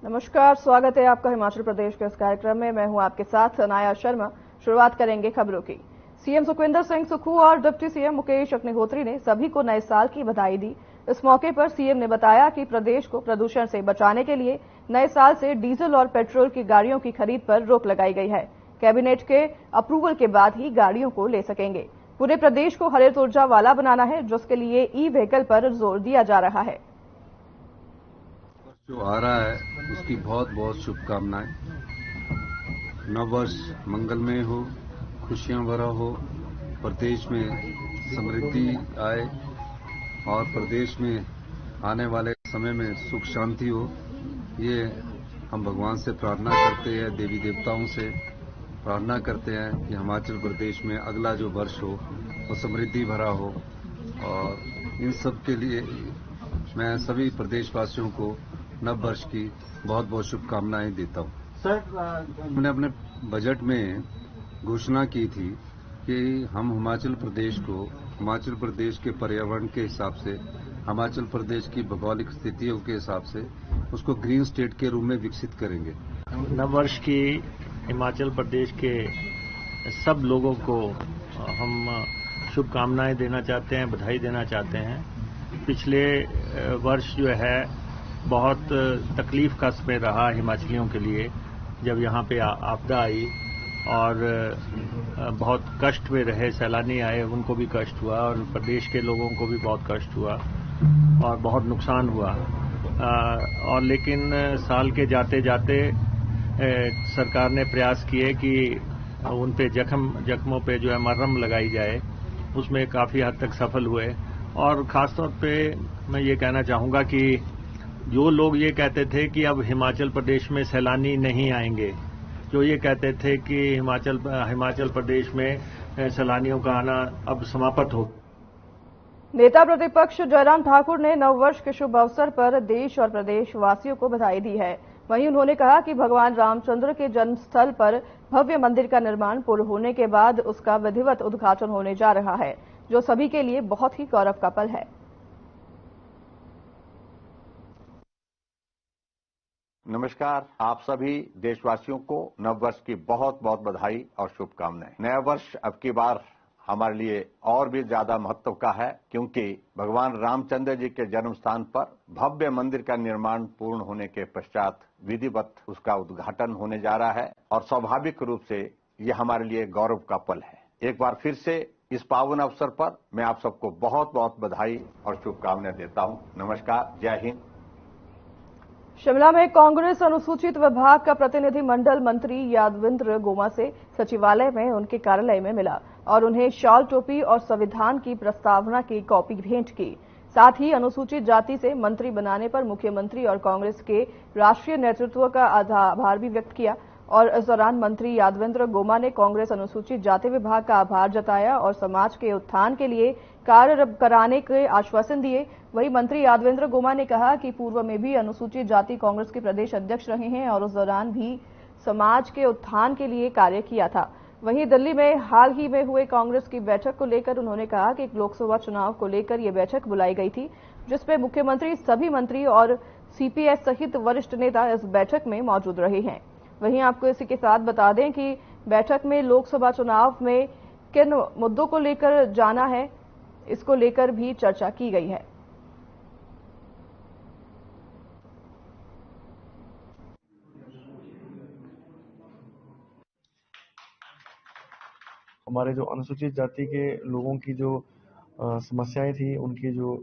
नमस्कार, स्वागत है आपका हिमाचल प्रदेश के इस कार्यक्रम में। मैं हूं आपके साथ अनाया शर्मा। शुरुआत करेंगे खबरों की। सीएम सुखविंदर सिंह सुक्खू और डिप्टी सीएम मुकेश अग्निहोत्री ने सभी को नए साल की बधाई दी। इस मौके पर सीएम ने बताया कि प्रदेश को प्रदूषण से बचाने के लिए नए साल से डीजल और पेट्रोल की गाड़ियों की खरीद पर रोक लगाई गई है। कैबिनेट के अप्रूवल के बाद ही गाड़ियों को ले सकेंगे। पूरे प्रदेश को हरित ऊर्जा वाला बनाना है, जिसके लिए ई व्हीकल पर जोर दिया जा रहा है। जो आ रहा है उसकी बहुत बहुत शुभकामनाएं। नववर्ष मंगलमय हो, खुशियां भरा हो, प्रदेश में समृद्धि आए और प्रदेश में आने वाले समय में सुख शांति हो, ये हम भगवान से प्रार्थना करते हैं, देवी देवताओं से प्रार्थना करते हैं कि हिमाचल प्रदेश में अगला जो वर्ष हो वो समृद्धि भरा हो। और इन सब के लिए मैं सभी प्रदेशवासियों को नव वर्ष की बहुत बहुत शुभकामनाएं देता हूं। सर, हमने अपने बजट में घोषणा की थी कि हम हिमाचल प्रदेश को हिमाचल प्रदेश के पर्यावरण के हिसाब से, हिमाचल प्रदेश की भौगोलिक स्थितियों के हिसाब से उसको ग्रीन स्टेट के रूप में विकसित करेंगे। नव वर्ष की हिमाचल प्रदेश के सब लोगों को हम शुभकामनाएं देना चाहते हैं, बधाई देना चाहते हैं। पिछले वर्ष जो है बहुत तकलीफ का समय रहा हिमाचलियों के लिए, जब यहाँ पे आपदा आई और बहुत कष्ट में रहे। सैलानी आए, उनको भी कष्ट हुआ और प्रदेश के लोगों को भी बहुत कष्ट हुआ और बहुत नुकसान हुआ। और लेकिन साल के जाते जाते सरकार ने प्रयास किए कि उन पे जख्मों पे जो है मरहम लगाई जाए। उसमें काफ़ी हद तक सफल हुए। और ख़ासतौर पे मैं ये कहना चाहूँगा कि जो लोग ये कहते थे कि अब हिमाचल प्रदेश में सैलानी नहीं आएंगे, जो ये कहते थे कि हिमाचल प्रदेश में सैलानियों का आना अब समाप्त हो। नेता प्रतिपक्ष जयराम ठाकुर ने नववर्ष के शुभ अवसर पर देश और प्रदेश वासियों को बधाई दी है। वहीं उन्होंने कहा कि भगवान रामचंद्र के जन्मस्थल पर भव्य मंदिर का निर्माण पूर्ण होने के बाद उसका विधिवत उद्घाटन होने जा रहा है, जो सभी के लिए बहुत ही गौरव का पल है। नमस्कार, आप सभी देशवासियों को नव वर्ष की बहुत बहुत बधाई और शुभकामनाएं। नया वर्ष अब की बार हमारे लिए और भी ज्यादा महत्व का है, क्योंकि भगवान रामचंद्र जी के जन्म स्थान पर भव्य मंदिर का निर्माण पूर्ण होने के पश्चात विधिवत उसका उद्घाटन होने जा रहा है और स्वाभाविक रूप से ये हमारे लिए गौरव का पल है। एक बार फिर से इस पावन अवसर पर मैं आप सबको बहुत बहुत बधाई और शुभकामनाएं देता हूं। नमस्कार, जय हिंद। शिमला में कांग्रेस अनुसूचित विभाग का प्रतिनिधि मंडल मंत्री यादवेंद्र गोमा से सचिवालय में उनके कार्यालय में मिला और उन्हें शॉल, टोपी और संविधान की प्रस्तावना की कॉपी भेंट की। साथ ही अनुसूचित जाति से मंत्री बनाने पर मुख्यमंत्री और कांग्रेस के राष्ट्रीय नेतृत्व का आभार भी व्यक्त किया। और इस दौरान मंत्री यादवेंद्र गोमा ने कांग्रेस अनुसूचित जाति विभाग का आभार जताया और समाज के उत्थान के लिए कार्य कराने के आश्वासन दिए। वहीं मंत्री यादवेंद्र गोमा ने कहा कि पूर्व में भी अनुसूचित जाति कांग्रेस के प्रदेश अध्यक्ष रहे हैं और उस दौरान भी समाज के उत्थान के लिए कार्य किया था। वहीं दिल्ली में हाल ही में हुए कांग्रेस की बैठक को लेकर उन्होंने कहा कि लोकसभा चुनाव को लेकर यह बैठक बुलाई गई थी, जिसमें मुख्यमंत्री, सभी मंत्री और सीपीएस सहित वरिष्ठ नेता इस बैठक में मौजूद रहे हैं। वहीं आपको इसी के साथ बता दें कि बैठक में लोकसभा चुनाव में किन मुद्दों को लेकर जाना है, इसको लेकर भी चर्चा की गई है। हमारे जो अनुसूचित जाति के लोगों की जो समस्याएं थी, उनकी जो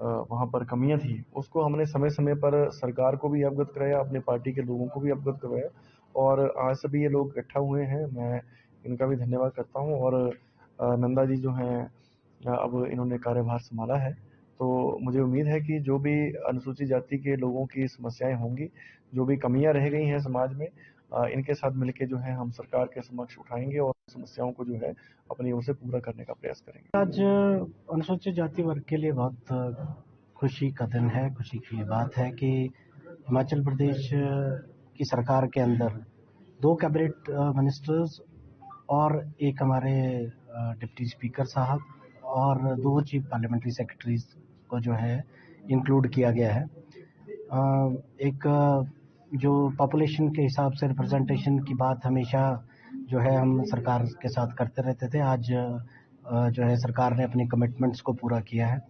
वहाँ पर कमियां थी, उसको हमने समय समय पर सरकार को भी अवगत कराया, अपने पार्टी के लोगों को भी अवगत करवाया और आज सभी ये लोग इकट्ठा हुए हैं। मैं इनका भी धन्यवाद करता हूँ। और नंदा जी जो हैं, अब इन्होंने कार्यभार संभाला है, तो मुझे उम्मीद है कि जो भी अनुसूचित जाति के लोगों की समस्याएं होंगी, जो भी कमियां रह गई हैं समाज में, इनके साथ मिलकर जो है हम सरकार के समक्ष उठाएंगे और समस्याओं को जो है अपनी ओर से पूरा करने का प्रयास करेंगे। आज अनुसूचित जाति वर्ग के लिए बहुत खुशी का दिन है। खुशी की बात है कि हिमाचल प्रदेश की सरकार के अंदर 2 कैबिनेट मिनिस्टर्स और एक हमारे डिप्टी स्पीकर साहब और 2 चीफ पार्लियामेंट्री सेक्रेटरीज को जो है इंक्लूड किया गया है। एक जो पॉपुलेशन के हिसाब से रिप्रेजेंटेशन की बात हमेशा जो है हम सरकार के साथ करते रहते थे। आज जो है सरकार ने अपनी कमिटमेंट्स को पूरा किया है।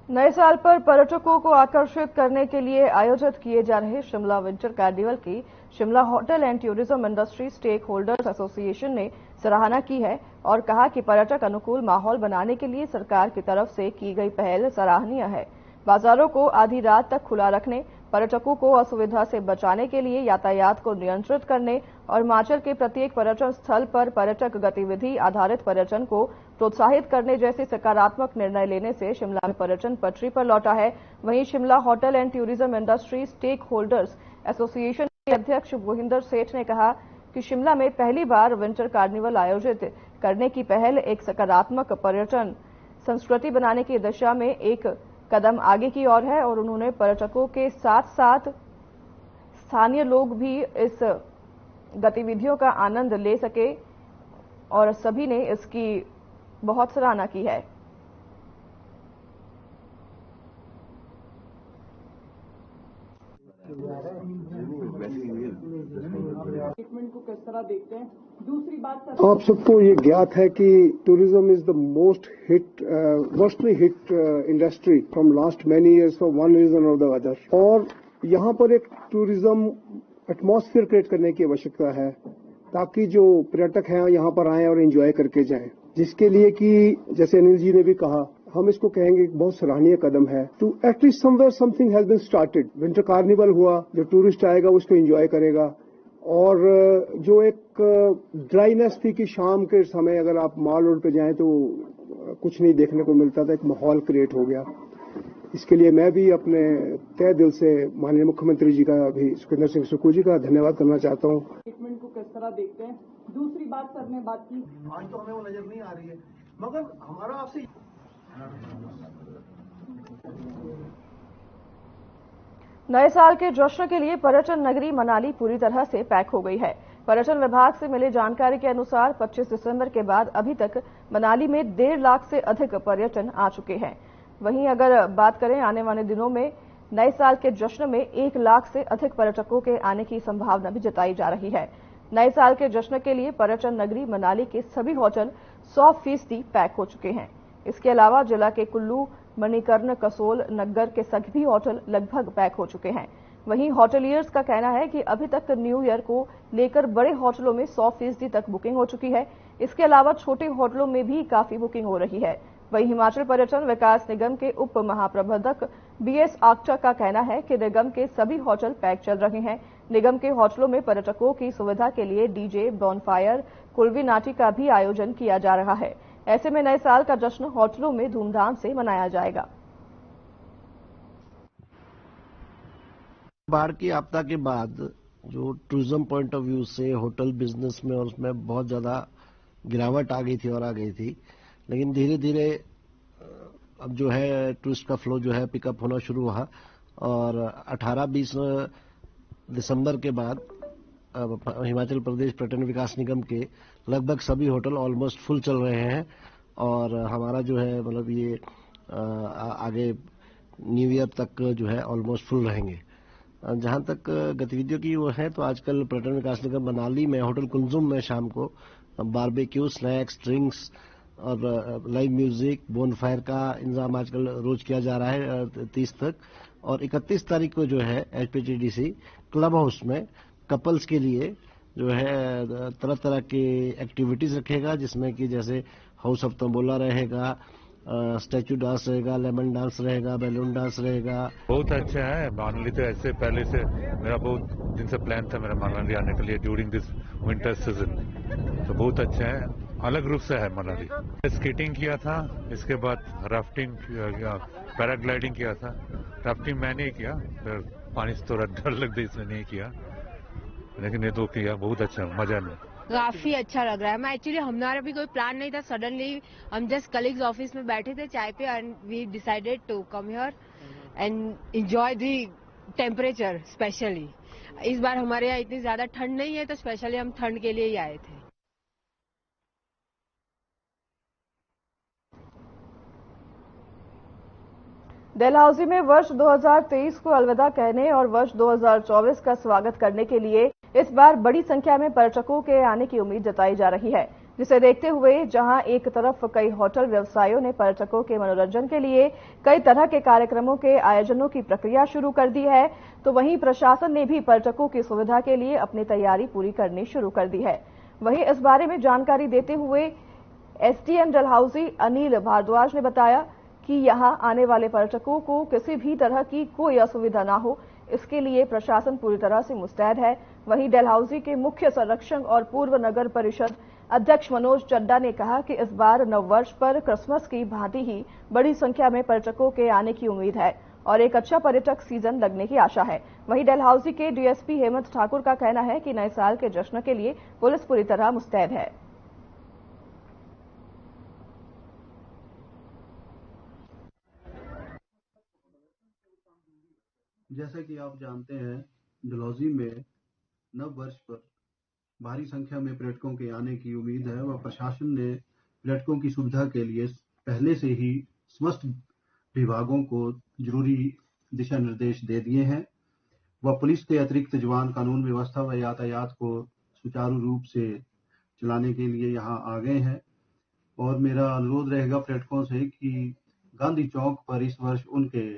नए साल पर पर्यटकों को आकर्षित करने के लिए आयोजित किए जा रहे शिमला विंटर कार्निवल की Shimla hotel and tourism industry stakeholders association ने सराहना की है और कहा कि पर्यटक अनुकूल माहौल बनाने के लिए सरकार की तरफ से की गई पहल सराहनीय है। बाजारों को आधी रात तक खुला रखने, पर्यटकों को असुविधा से बचाने के लिए यातायात को नियंत्रित करने और हिमाचल के प्रत्येक पर्यटन स्थल पर पर्यटक गतिविधि आधारित पर्यटन को प्रोत्साहित करने जैसे सकारात्मक निर्णय लेने से शिमला में पर्यटन पटरी पर लौटा है। वहीं Shimla hotel and tourism industry stakeholders association के अध्यक्ष मोहिंदर सेठ ने कहा कि शिमला में पहली बार विंटर कार्निवल आयोजित करने की पहल एक सकारात्मक पर्यटन संस्कृति बनाने की दिशा में एक कदम आगे की ओर है और उन्होंने पर्यटकों के साथ साथ स्थानीय लोग भी इस गतिविधियों का आनंद ले सके और सभी ने इसकी बहुत सराहना की है। को किस तरह देखते हैं? दूसरी बात आप सबको ये ज्ञात है कि tourism is the mostly hit industry from last many years for one reason और द अदर। और यहाँ पर एक टूरिज्म एटमॉस्फेयर क्रिएट करने की आवश्यकता है ताकि जो पर्यटक हैं यहाँ पर आएं और एंजॉय करके जाएं, जिसके लिए कि जैसे अनिल जी ने भी कहा, हम इसको कहेंगे बहुत सराहनीय कदम है। To at least somewhere something has been started. Winter carnival हुआ, जो टूरिस्ट आएगा उसको एंजॉय करेगा। और जो एक ड्राइनेस थी कि शाम के समय अगर आप मॉल रोड पे जाएं तो कुछ नहीं देखने को मिलता था, एक माहौल क्रिएट हो गया। इसके लिए मैं भी अपने तहे दिल से माननीय मुख्यमंत्री जी का भी, सुखविंदर सिंह सुक्खू जी का धन्यवाद करना चाहता हूँ। ट्रीटमेंट को किस तरह देखते हैं? दूसरी बात सर ने बात की, आज तो हमें वो नजर नहीं आ रही है, मगर हमारा आपसे नए साल के जश्न के लिए पर्यटन नगरी मनाली पूरी तरह से पैक हो गई है। पर्यटन विभाग से मिली जानकारी के अनुसार 25 दिसंबर के बाद अभी तक मनाली में 1.5 लाख से अधिक पर्यटन आ चुके हैं। वहीं अगर बात करें आने वाले दिनों में नए साल के जश्न में 1 लाख से अधिक पर्यटकों के आने की संभावना भी जताई जा रही है। नए साल के जश्न के लिए पर्यटन नगरी मनाली के सभी होटल 100% पैक हो चुके हैं। इसके अलावा जिला के कुल्लू, मणिकर्ण, कसोल, नग्गर के सभी होटल लगभग पैक हो चुके हैं। वहीं होटलियर्स का कहना है कि अभी तक न्यू ईयर को लेकर बड़े होटलों में 100% तक बुकिंग हो चुकी है। इसके अलावा छोटे होटलों में भी काफी बुकिंग हो रही है। वहीं हिमाचल पर्यटन विकास निगम के उप महाप्रबंधक BS आक्टा का कहना है कि निगम के सभी होटल पैक चल रहे हैं। निगम के होटलों में पर्यटकों की सुविधा के लिए डीजे, बॉनफायर, कुल्वी नाटी का भी आयोजन किया जा रहा है। ऐसे में नए साल का जश्न होटलों में धूमधाम से मनाया जाएगा। बाढ़ की आपदा के बाद जो टूरिज्म पॉइंट ऑफ व्यू से होटल बिजनेस में और उसमें बहुत ज्यादा गिरावट आ गई थी और आ गई थी, लेकिन धीरे धीरे अब जो है टूरिस्ट का फ्लो जो है पिकअप होना शुरू हुआ और 18-20 दिसंबर के बाद हिमाचल प्रदेश पर्यटन विकास निगम के लगभग सभी होटल ऑलमोस्ट फुल चल रहे हैं और हमारा जो है मतलब ये आगे न्यू ईयर तक जो है ऑलमोस्ट फुल रहेंगे। जहां तक गतिविधियों की वो है तो आजकल पर्यटन विकास निगम मनाली में होटल कुंजुम में शाम को बारबेक्यू, स्नैक्स, ड्रिंक्स और लाइव म्यूजिक, बोनफायर का इंतजाम आजकल रोज किया जा रहा है 30 तक। और 31 तारीख को जो है HPTDC क्लब हाउस में कपल्स के लिए जो है तरह तरह की एक्टिविटीज रखेगा, जिसमें कि जैसे हाउस ऑफ तंबोला रहेगा, स्टैचू डांस रहेगा, लेमन डांस रहेगा, बैलून डांस रहेगा। बहुत अच्छा है मनाली। तो ऐसे पहले से मेरा बहुत दिन से प्लान था मेरा मनाली आने के लिए ड्यूरिंग दिस विंटर सीजन, तो बहुत अच्छा है, अलग रूप से है मनाली। स्केटिंग किया था, इसके बाद राफ्टिंग किया, पैराग्लाइडिंग किया था। राफ्टिंग मैं नहीं किया, फिर पानी से थोड़ा डर लगता इसलिए नहीं किया, लेकिन ये तो किया, बहुत अच्छा मजा नहीं। काफी अच्छा लग रहा है। मैं एक्चुअली हमारा भी कोई प्लान नहीं था, सडनली हम जस्ट कलीग्स ऑफिस में बैठे थे चाय पे and we decided to come here and enjoy the temperature. Specially इस बार हमारे यहाँ इतनी ज्यादा ठंड नहीं है तो स्पेशली हम ठंड के लिए ही आए थे। डलहौजी में वर्ष 2023 को अलविदा कहने और वर्ष 2024 का स्वागत करने के लिए इस बार बड़ी संख्या में पर्यटकों के आने की उम्मीद जताई जा रही है, जिसे देखते हुए जहां एक तरफ कई होटल व्यवसायियों ने पर्यटकों के मनोरंजन के लिए कई तरह के कार्यक्रमों के आयोजनों की प्रक्रिया शुरू कर दी है, तो वहीं प्रशासन ने भी पर्यटकों की सुविधा के लिए अपनी तैयारी पूरी करनी शुरू कर दी है। वहीं इस बारे में जानकारी देते हुए एसडीएम डलहौजी अनिल भारद्वाज ने बताया कि यहां आने वाले पर्यटकों को किसी भी तरह की कोई असुविधा न हो, इसके लिए प्रशासन पूरी तरह से मुस्तैद है। वहीं डलहौजी के मुख्य संरक्षक और पूर्व नगर परिषद अध्यक्ष मनोज चड्डा ने कहा कि इस बार नववर्ष पर क्रिसमस की भांति ही बड़ी संख्या में पर्यटकों के आने की उम्मीद है और एक अच्छा पर्यटक सीजन लगने की आशा है। वहीं डलहौजी के डीएसपी हेमंत ठाकुर का कहना है कि नए साल के जश्न के लिए पुलिस पूरी तरह मुस्तैद है। जैसा कि आप जानते हैं, डलहौजी में नव वर्ष पर भारी संख्या में पर्यटकों के आने की उम्मीद है व प्रशासन ने पर्यटकों की सुविधा के लिए पहले से ही समस्त विभागों को जरूरी दिशा निर्देश दे दिए हैं व पुलिस के अतिरिक्त जवान कानून व्यवस्था व यातायात को सुचारू रूप से चलाने के लिए यहां आ गए हैं। और मेरा अनुरोध रहेगा पर्यटकों से कि गांधी चौक पर इस वर्ष उनके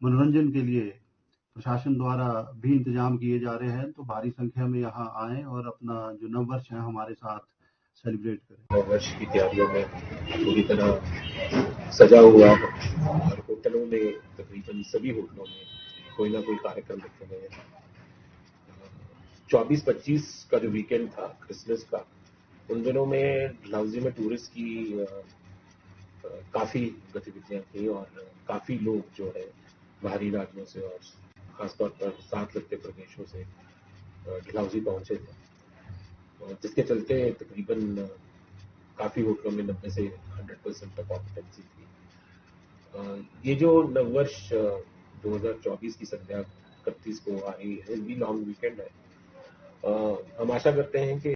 मनोरंजन के लिए प्रशासन द्वारा भी इंतजाम किए जा रहे हैं, तो भारी संख्या में यहाँ आएं और अपना जो नववर्ष है हमारे साथ सेलिब्रेट करें। नववर्ष की तैयारियों में पूरी तरह सजा हुआ है और होटलों में तकरीबन सभी होटलों में कोई ना कोई कार्यक्रम रखे गए हैं। 24-25 का जो वीकेंड था क्रिसमस का, उन दिनों में डलहौजी में टूरिस्ट की काफी गतिविधियां थी और काफी लोग जो है बाहरी राज्यों से और खासतौर पर साथ लगते प्रदेशों से डलहौजी पहुंचे थे, जिसके चलते तकरीबन काफी होटलों में 90 से 100% तक ऑक्यूपेंसी थी। ये जो नववर्ष 2024 की संध्या 31 को आ रही है, ये भी लॉन्ग वीकेंड है। हम आशा करते हैं कि